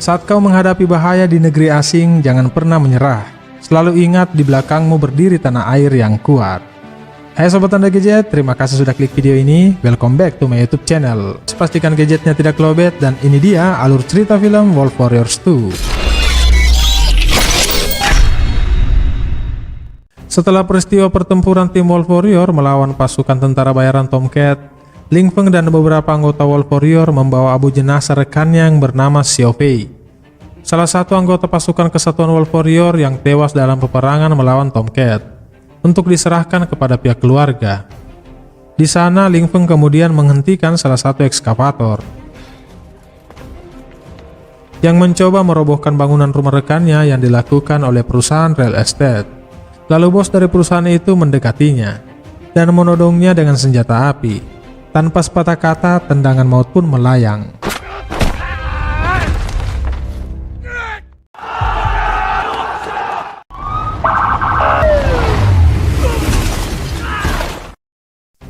Saat kau menghadapi bahaya di negeri asing, jangan pernah menyerah. Selalu ingat di belakangmu berdiri tanah air yang kuat. Hai Sobat Tanda Gadget, terima kasih sudah klik video ini. Welcome back to my YouTube channel. Pastikan gadgetnya tidak lowbat, dan ini dia alur cerita film Wolf Warriors 2. Setelah peristiwa pertempuran tim Wolf Warrior melawan pasukan tentara bayaran Tomcat, Ling Feng dan beberapa anggota Wolf Warrior membawa abu jenazah rekannya yang bernama Xiao Fei, salah satu anggota pasukan kesatuan Wolf Warrior yang tewas dalam peperangan melawan Tomcat, untuk diserahkan kepada pihak keluarga. Di sana, Ling Feng kemudian menghentikan salah satu ekskavator yang mencoba merobohkan bangunan rumah rekannya yang dilakukan oleh perusahaan real estate. Lalu bos dari perusahaan itu mendekatinya dan menodongnya dengan senjata api. Tanpa sepatah kata, tendangan maut pun melayang.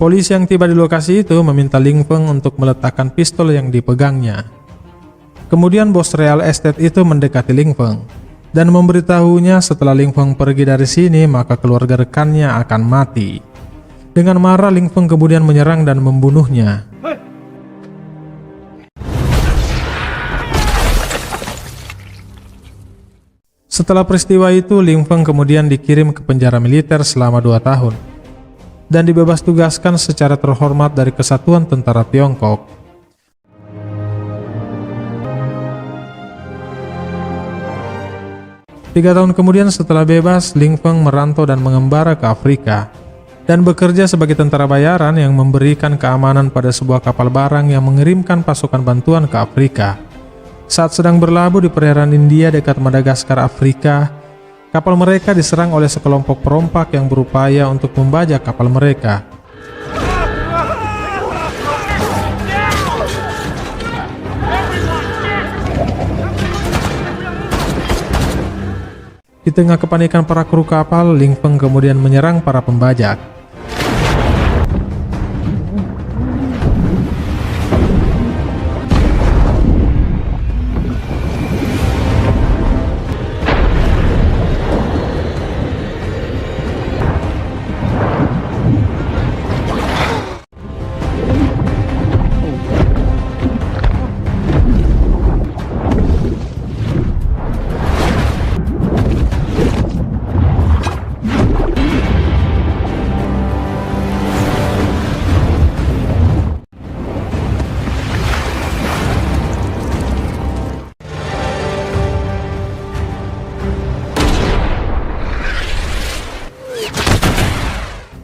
Polisi yang tiba di lokasi itu meminta Ling Feng untuk meletakkan pistol yang dipegangnya. Kemudian bos real estate itu mendekati Ling Feng dan memberitahunya setelah Ling Feng pergi dari sini maka keluarga rekannya akan mati. Dengan marah, Ling Feng kemudian menyerang dan membunuhnya. Setelah peristiwa itu, Ling Feng kemudian dikirim ke penjara militer selama 2 tahun dan dibebas tugaskan secara terhormat dari Kesatuan Tentara Tiongkok. Tiga tahun kemudian setelah bebas, Ling Feng merantau dan mengembara ke Afrika dan bekerja sebagai tentara bayaran yang memberikan keamanan pada sebuah kapal barang yang mengirimkan pasukan bantuan ke Afrika. Saat sedang berlabuh di perairan India dekat Madagaskar, Afrika, kapal mereka diserang oleh sekelompok perompak yang berupaya untuk membajak kapal mereka. Di tengah kepanikan para kru kapal, Ling Feng kemudian menyerang para pembajak.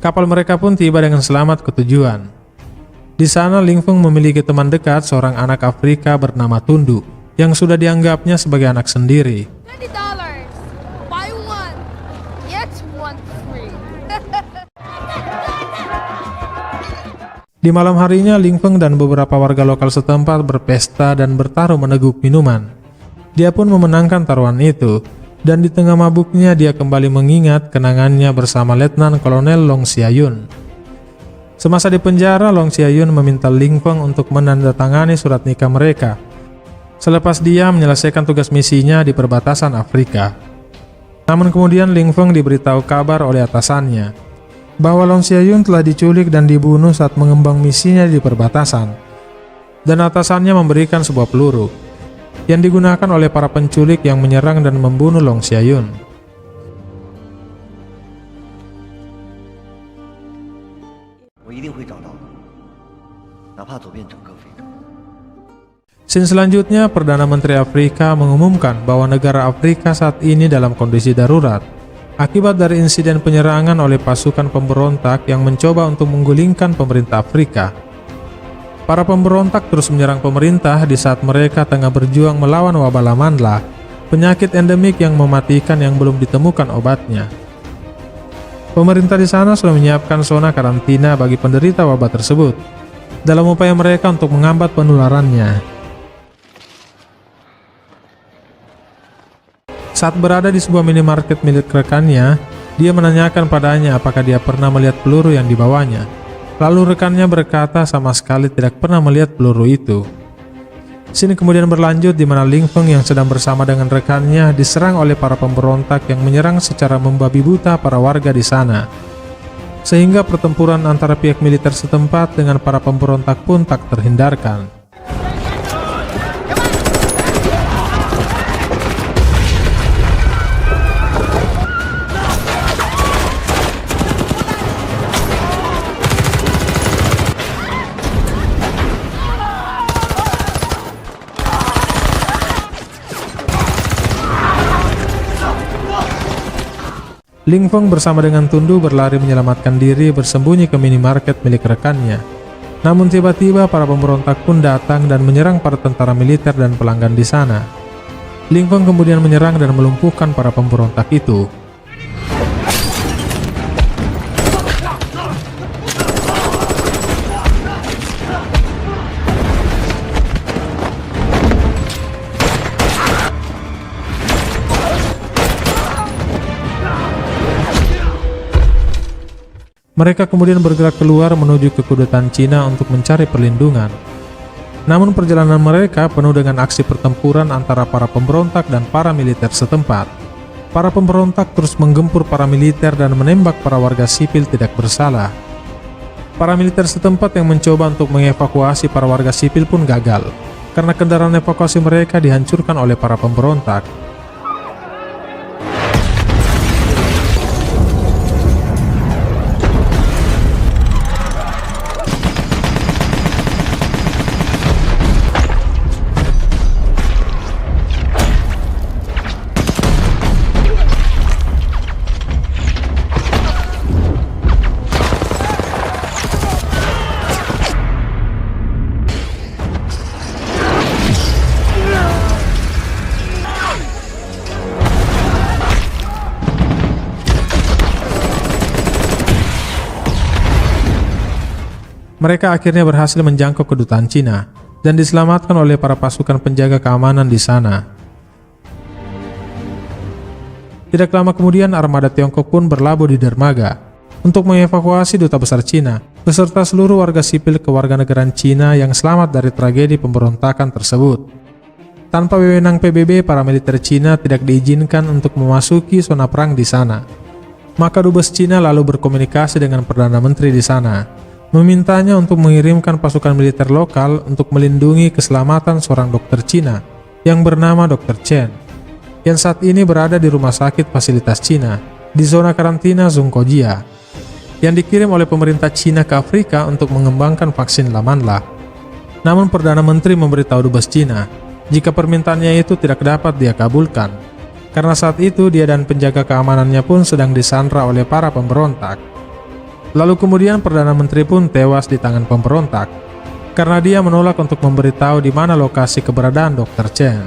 Kapal mereka pun tiba dengan selamat ke tujuan. Di sana, Ling Feng memiliki teman dekat, seorang anak Afrika bernama Tundu, yang sudah dianggapnya sebagai anak sendiri. $20. Buy one, get one free. Di malam harinya, Ling Feng dan beberapa warga lokal setempat berpesta dan bertaruh meneguk minuman. Dia pun memenangkan taruhan itu. Dan di tengah mabuknya dia kembali mengingat kenangannya bersama Letnan Kolonel Long Xiayun. Semasa di penjara, Long Xiayun meminta Ling Feng untuk menandatangani surat nikah mereka selepas dia menyelesaikan tugas misinya di perbatasan Afrika. Namun kemudian Ling Feng diberitahu kabar oleh atasannya bahwa Long Xiayun telah diculik dan dibunuh saat mengembang misinya di perbatasan, dan atasannya memberikan sebuah peluru yang digunakan oleh para penculik yang menyerang dan membunuh Long Xiayun. Scene selanjutnya, Perdana Menteri Afrika mengumumkan bahwa negara Afrika saat ini dalam kondisi darurat akibat dari insiden penyerangan oleh pasukan pemberontak yang mencoba untuk menggulingkan pemerintah Afrika. Para pemberontak terus menyerang pemerintah di saat mereka tengah berjuang melawan wabah Lamanla, penyakit endemik yang mematikan yang belum ditemukan obatnya. Pemerintah di sana sudah menyiapkan zona karantina bagi penderita wabah tersebut, dalam upaya mereka untuk menghambat penularannya. Saat berada di sebuah minimarket milik rekannya, dia menanyakan padanya apakah dia pernah melihat peluru yang dibawanya. Lalu rekannya berkata sama sekali tidak pernah melihat peluru itu. Scene kemudian berlanjut di mana Ling Feng yang sedang bersama dengan rekannya diserang oleh para pemberontak yang menyerang secara membabi buta para warga di sana. Sehingga pertempuran antara pihak militer setempat dengan para pemberontak pun tak terhindarkan. Ling Feng bersama dengan Tundu berlari menyelamatkan diri bersembunyi ke minimarket milik rekannya. Namun tiba-tiba para pemberontak pun datang dan menyerang para tentara militer dan pelanggan di sana. Ling Feng kemudian menyerang dan melumpuhkan para pemberontak itu. Mereka kemudian bergerak keluar menuju ke kedutaan Cina untuk mencari perlindungan. Namun perjalanan mereka penuh dengan aksi pertempuran antara para pemberontak dan para militer setempat. Para pemberontak terus menggempur para militer dan menembak para warga sipil tidak bersalah. Para militer setempat yang mencoba untuk mengevakuasi para warga sipil pun gagal, karena kendaraan evakuasi mereka dihancurkan oleh para pemberontak. Mereka akhirnya berhasil menjangkau kedutaan Cina dan diselamatkan oleh para pasukan penjaga keamanan di sana. Tidak lama kemudian armada Tiongkok pun berlabuh di dermaga untuk mengevakuasi duta besar Cina beserta seluruh warga sipil kewarganegaraan Cina yang selamat dari tragedi pemberontakan tersebut. Tanpa wewenang PBB, para militer Cina tidak diizinkan untuk memasuki zona perang di sana. Maka dubes Cina lalu berkomunikasi dengan Perdana Menteri di sana, memintanya untuk mengirimkan pasukan militer lokal untuk melindungi keselamatan seorang dokter Cina yang bernama Dr. Chen, yang saat ini berada di rumah sakit fasilitas Cina di zona karantina Zhongkojia, yang dikirim oleh pemerintah Cina ke Afrika untuk mengembangkan vaksin Lamanlah. Namun Perdana Menteri memberitahu dubes Cina jika permintaannya itu tidak dapat dia kabulkan, karena saat itu dia dan penjaga keamanannya pun sedang disandra oleh para pemberontak. Lalu kemudian Perdana Menteri pun tewas di tangan pemberontak karena dia menolak untuk memberitahu di mana lokasi keberadaan Dr. Chen.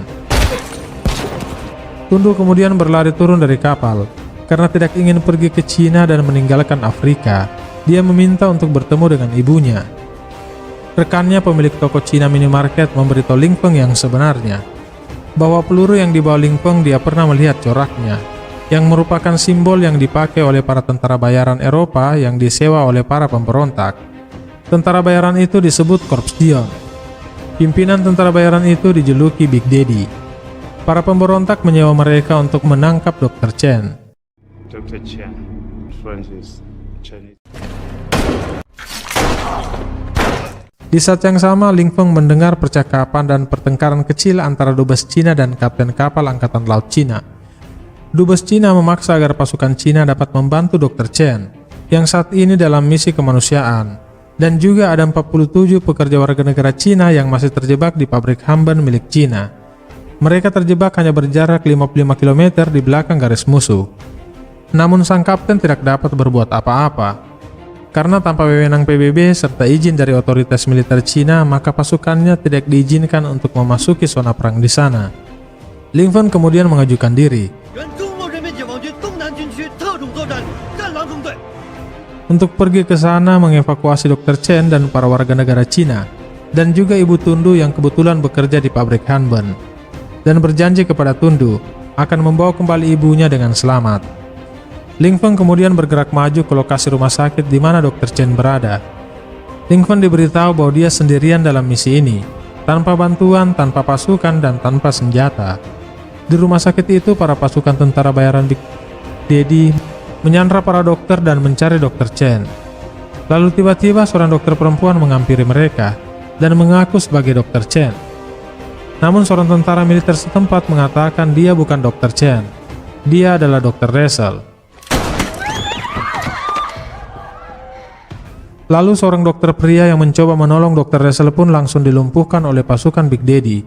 Tundu kemudian berlari turun dari kapal karena tidak ingin pergi ke Cina dan meninggalkan Afrika. Dia meminta untuk bertemu dengan ibunya. Rekannya, pemilik toko Cina minimarket, memberitahu Ling Feng yang sebenarnya, bahwa peluru yang dibawa Ling Feng dia pernah melihat coraknya, yang merupakan simbol yang dipakai oleh para tentara bayaran Eropa yang disewa oleh para pemberontak. Tentara bayaran itu disebut Korps Dion. Pimpinan tentara bayaran itu dijuluki Big Daddy. Para pemberontak menyewa mereka untuk menangkap Dr. Chen. Dr. Chen, Francis, Chinese. Di saat yang sama, Ling Feng mendengar percakapan dan pertengkaran kecil antara dubes Cina dan kapten kapal Angkatan Laut Cina. Dubes Cina memaksa agar pasukan Cina dapat membantu Dr. Chen yang saat ini dalam misi kemanusiaan, dan juga ada 47 pekerja warga negara Cina yang masih terjebak di pabrik Hamban milik Cina. Mereka terjebak hanya berjarak 55 km di belakang garis musuh. Namun sang kapten tidak dapat berbuat apa-apa karena tanpa wewenang PBB serta izin dari otoritas militer Cina, maka pasukannya tidak diizinkan untuk memasuki zona perang di sana. Ling Feng kemudian mengajukan diri untuk pergi ke sana mengevakuasi Dr. Chen dan para warga negara Cina, dan juga Ibu Tundu yang kebetulan bekerja di pabrik Hanban, dan berjanji kepada Tundu akan membawa kembali ibunya dengan selamat. Ling Feng kemudian bergerak maju ke lokasi rumah sakit di mana Dr. Chen berada. Ling Feng diberitahu bahwa dia sendirian dalam misi ini, tanpa bantuan, tanpa pasukan, dan tanpa senjata. Di rumah sakit itu, para pasukan tentara bayaran Big Daddy menyandra para dokter dan mencari Dr. Chen. Lalu tiba-tiba seorang dokter perempuan menghampiri mereka dan mengaku sebagai Dr. Chen. Namun seorang tentara militer setempat mengatakan dia bukan Dr. Chen. Dia adalah Dr. Russell. Lalu seorang dokter pria yang mencoba menolong Dr. Russell pun langsung dilumpuhkan oleh pasukan Big Daddy.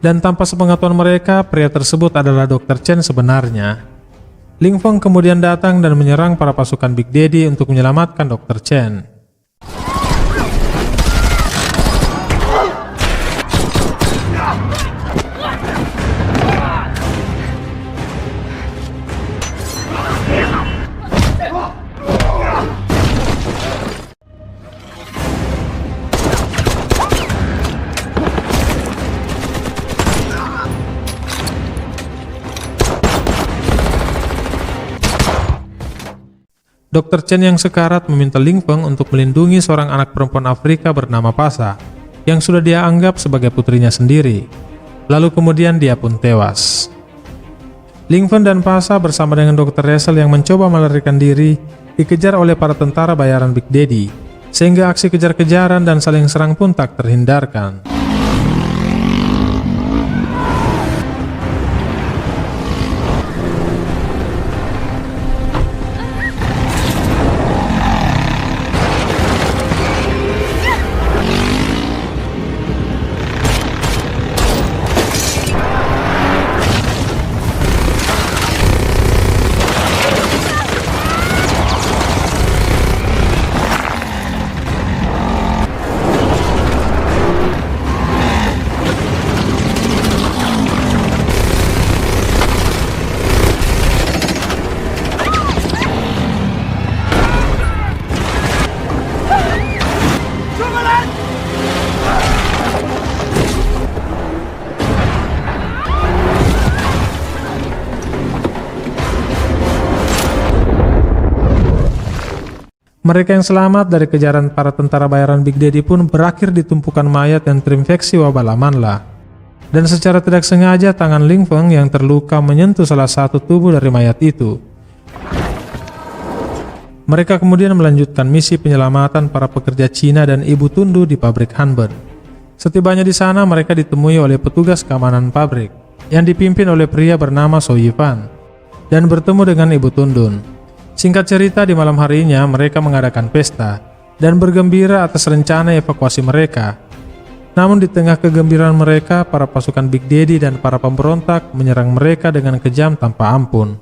Dan tanpa sepengetahuan mereka, pria tersebut adalah Dr. Chen sebenarnya. Ling Feng kemudian datang dan menyerang para pasukan Big Daddy untuk menyelamatkan Dr. Chen. Dr. Chen yang sekarat meminta Ling Feng untuk melindungi seorang anak perempuan Afrika bernama Pasha, yang sudah dia anggap sebagai putrinya sendiri. Lalu kemudian dia pun tewas. Ling Feng dan Pasha bersama dengan Dr. Russell yang mencoba melarikan diri, dikejar oleh para tentara bayaran Big Daddy, sehingga aksi kejar-kejaran dan saling serang pun tak terhindarkan. Mereka yang selamat dari kejaran para tentara bayaran Big Daddy pun berakhir di tumpukan mayat yang terinfeksi wabah Lamanla. Dan secara tidak sengaja tangan Ling Feng yang terluka menyentuh salah satu tubuh dari mayat itu. Mereka kemudian melanjutkan misi penyelamatan para pekerja Cina dan ibu tundu di pabrik Hanben. Setibanya di sana, mereka ditemui oleh petugas keamanan pabrik yang dipimpin oleh pria bernama So Yifan dan bertemu dengan ibu tundun. Singkat cerita, di malam harinya mereka mengadakan pesta dan bergembira atas rencana evakuasi mereka. Namun di tengah kegembiraan mereka, para pasukan Big Daddy dan para pemberontak menyerang mereka dengan kejam tanpa ampun.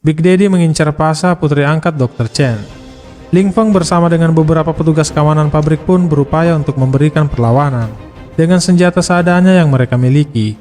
Big Daddy mengincar Pasha, putri angkat Dr. Chen. Ling Feng bersama dengan beberapa petugas keamanan pabrik pun berupaya untuk memberikan perlawanan dengan senjata seadanya yang mereka miliki.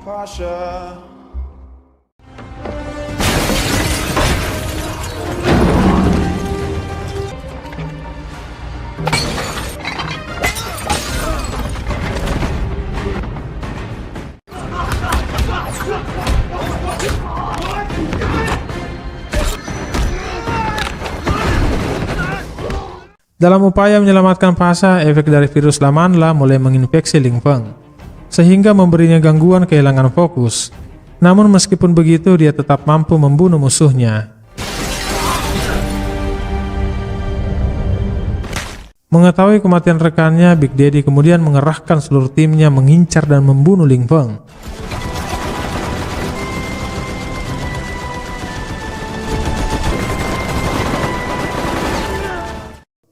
Pasha. Dalam upaya menyelamatkan Pasha, efek dari virus Lamanla mulai menginfeksi Ling Feng, sehingga memberinya gangguan kehilangan fokus. Namun meskipun begitu, dia tetap mampu membunuh musuhnya. Mengetahui kematian rekannya, Big Daddy kemudian mengerahkan seluruh timnya mengincar dan membunuh Ling Feng.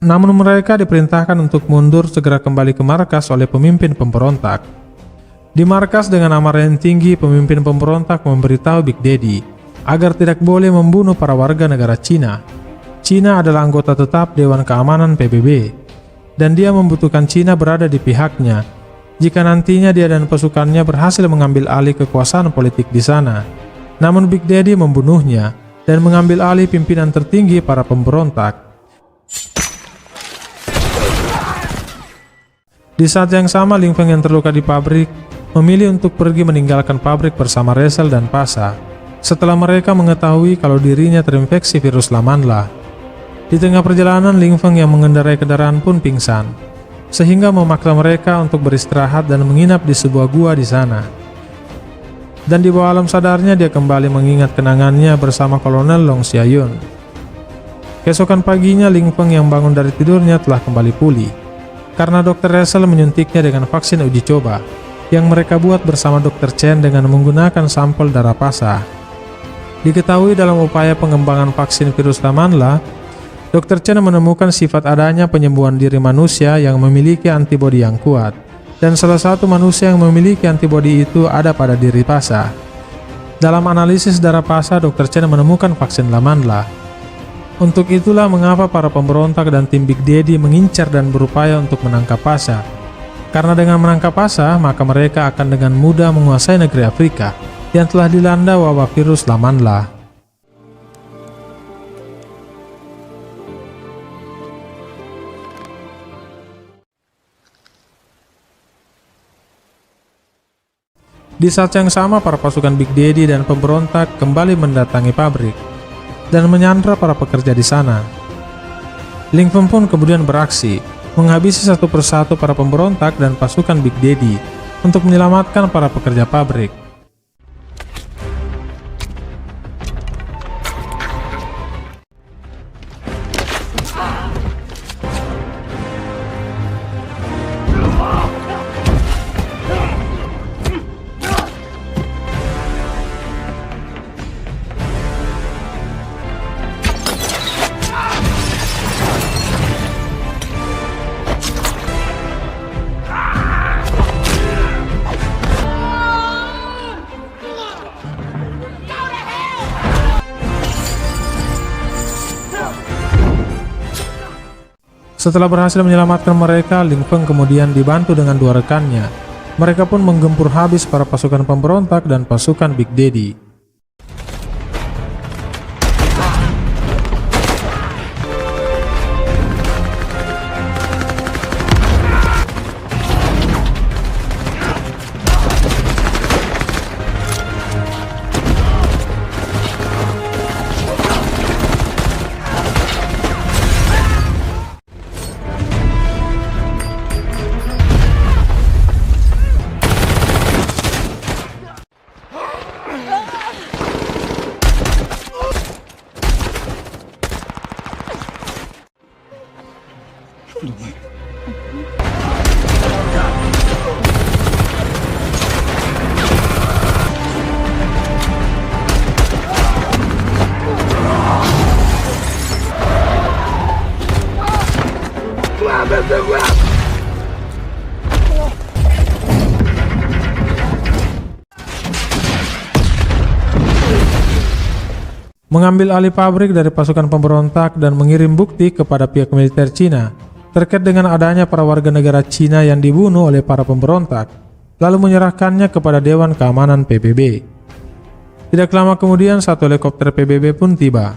Namun mereka diperintahkan untuk mundur segera kembali ke markas oleh pemimpin pemberontak. Di markas dengan amarah yang tinggi, pemimpin pemberontak memberitahu Big Daddy agar tidak boleh membunuh para warga negara Cina. Cina adalah anggota tetap Dewan Keamanan PBB, dan dia membutuhkan Cina berada di pihaknya jika nantinya dia dan pasukannya berhasil mengambil alih kekuasaan politik di sana. Namun Big Daddy membunuhnya dan mengambil alih pimpinan tertinggi para pemberontak. Di saat yang sama, Ling Feng yang terluka di pabrik memilih untuk pergi meninggalkan pabrik bersama Rachel dan Pasha setelah mereka mengetahui kalau dirinya terinfeksi virus Lamanla. Di tengah perjalanan, Ling Feng yang mengendarai kendaraan pun pingsan, sehingga memaksa mereka untuk beristirahat dan menginap di sebuah gua di sana. Dan di bawah alam sadarnya dia kembali mengingat kenangannya bersama Kolonel Long Xiayun. Keesokan paginya, Ling Feng yang bangun dari tidurnya telah kembali pulih karena Dr. Rachel menyuntiknya dengan vaksin uji coba yang mereka buat bersama Dr. Chen dengan menggunakan sampel darah Pasha. Diketahui dalam upaya pengembangan vaksin virus Lamanla, Dr. Chen menemukan sifat adanya penyembuhan diri manusia yang memiliki antibodi yang kuat, dan salah satu manusia yang memiliki antibodi itu ada pada diri Pasha. Dalam analisis darah Pasha, Dr. Chen menemukan vaksin Lamanla. Untuk itulah mengapa para pemberontak dan tim Big Daddy mengincar dan berupaya untuk menangkap Pasha. Karena dengan menangkap Pasha, maka mereka akan dengan mudah menguasai negeri Afrika yang telah dilanda wabah virus Lamanla. Di saat yang sama, para pasukan Big Daddy dan pemberontak kembali mendatangi pabrik dan menyandra para pekerja di sana. Ling Feng pun kemudian beraksi, menghabisi satu persatu para pemberontak dan pasukan Big Daddy untuk menyelamatkan para pekerja pabrik. Setelah berhasil menyelamatkan mereka, Ling Feng kemudian dibantu dengan dua rekannya. Mereka pun menggempur habis para pasukan pemberontak dan pasukan Big Daddy. Mengambil alih pabrik dari pasukan pemberontak dan mengirim bukti kepada pihak militer Cina terkait dengan adanya para warga negara Cina yang dibunuh oleh para pemberontak, lalu menyerahkannya kepada Dewan Keamanan PBB. Tidak lama kemudian, satu helikopter PBB pun tiba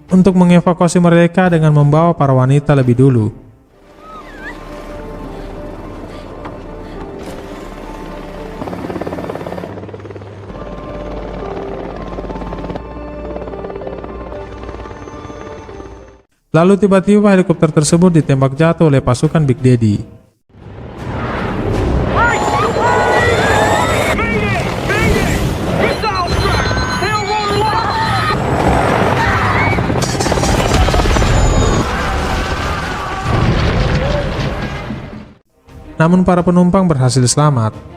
untuk mengevakuasi mereka dengan membawa para wanita lebih dulu. Lalu tiba-tiba helikopter tersebut ditembak jatuh oleh pasukan Big Daddy. Namun para penumpang berhasil selamat.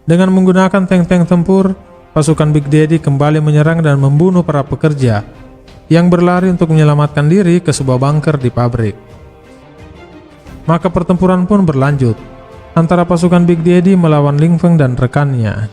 Dengan menggunakan tank-tank tempur, pasukan Big Daddy kembali menyerang dan membunuh para pekerja yang berlari untuk menyelamatkan diri ke sebuah bunker di pabrik. Maka pertempuran pun berlanjut antara pasukan Big Daddy melawan Ling Feng dan rekannya.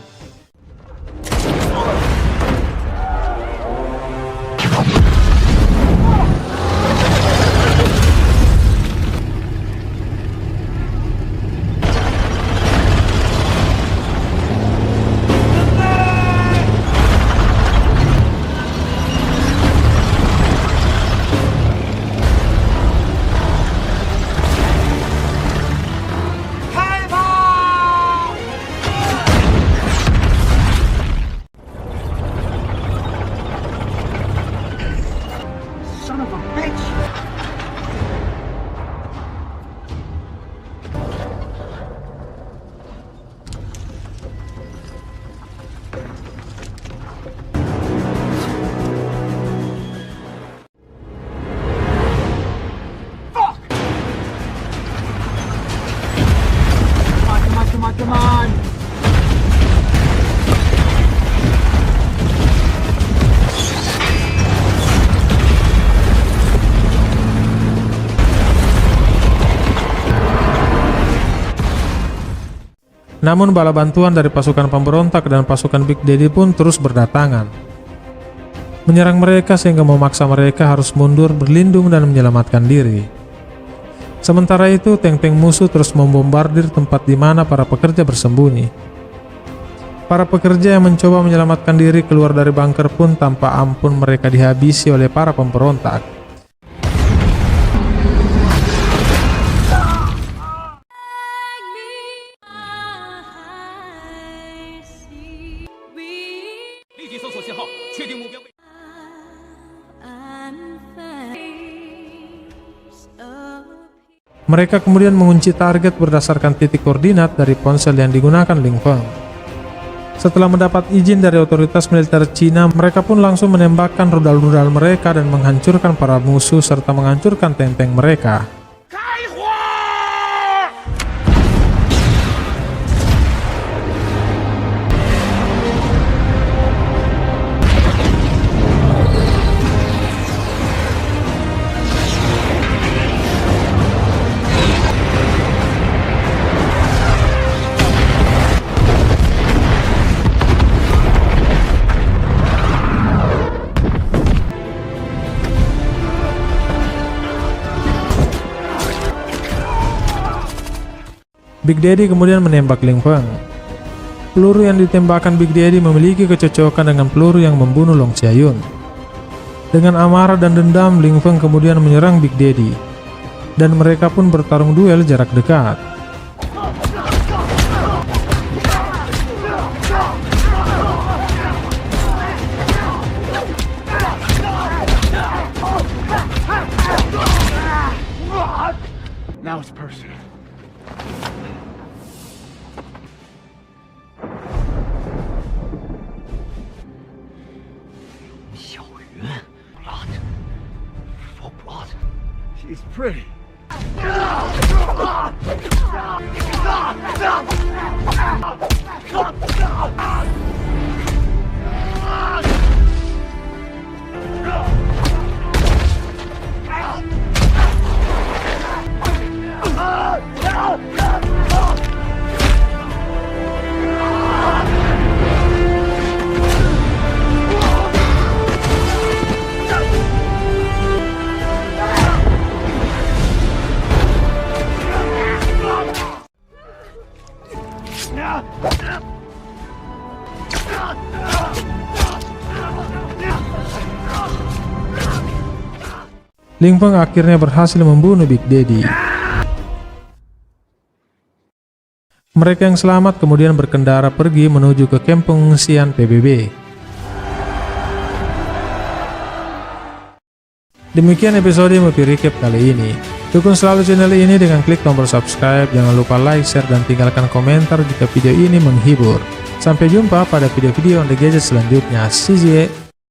Come on! Namun bala bantuan dari pasukan pemberontak dan pasukan Big Daddy pun terus berdatangan, menyerang mereka sehingga memaksa mereka harus mundur, berlindung dan menyelamatkan diri. Sementara itu, tank-tank musuh terus membombardir tempat di mana para pekerja bersembunyi. Para pekerja yang mencoba menyelamatkan diri keluar dari bunker pun tanpa ampun mereka dihabisi oleh para pemberontak. Mereka kemudian mengunci target berdasarkan titik koordinat dari ponsel yang digunakan Ling Feng. Setelah mendapat izin dari otoritas militer Cina, mereka pun langsung menembakkan rudal-rudal mereka dan menghancurkan para musuh serta menghancurkan tank-tank mereka. Big Daddy kemudian menembak Ling Feng. Peluru yang ditembakkan Big Daddy memiliki kecocokan dengan peluru yang membunuh Long Xiayun. Dengan amarah dan dendam, Ling Feng kemudian menyerang Big Daddy, dan mereka pun bertarung duel jarak dekat. Now it's personal. She's pretty. Ling Feng akhirnya berhasil membunuh Big Daddy. Mereka yang selamat kemudian berkendara pergi menuju ke kamp pengungsian PBB. Demikian episode Movie Recap kali ini. Dukung selalu channel ini dengan klik tombol subscribe, jangan lupa like, share, dan tinggalkan komentar jika video ini menghibur. Sampai jumpa pada video-video on the gadget selanjutnya. See you.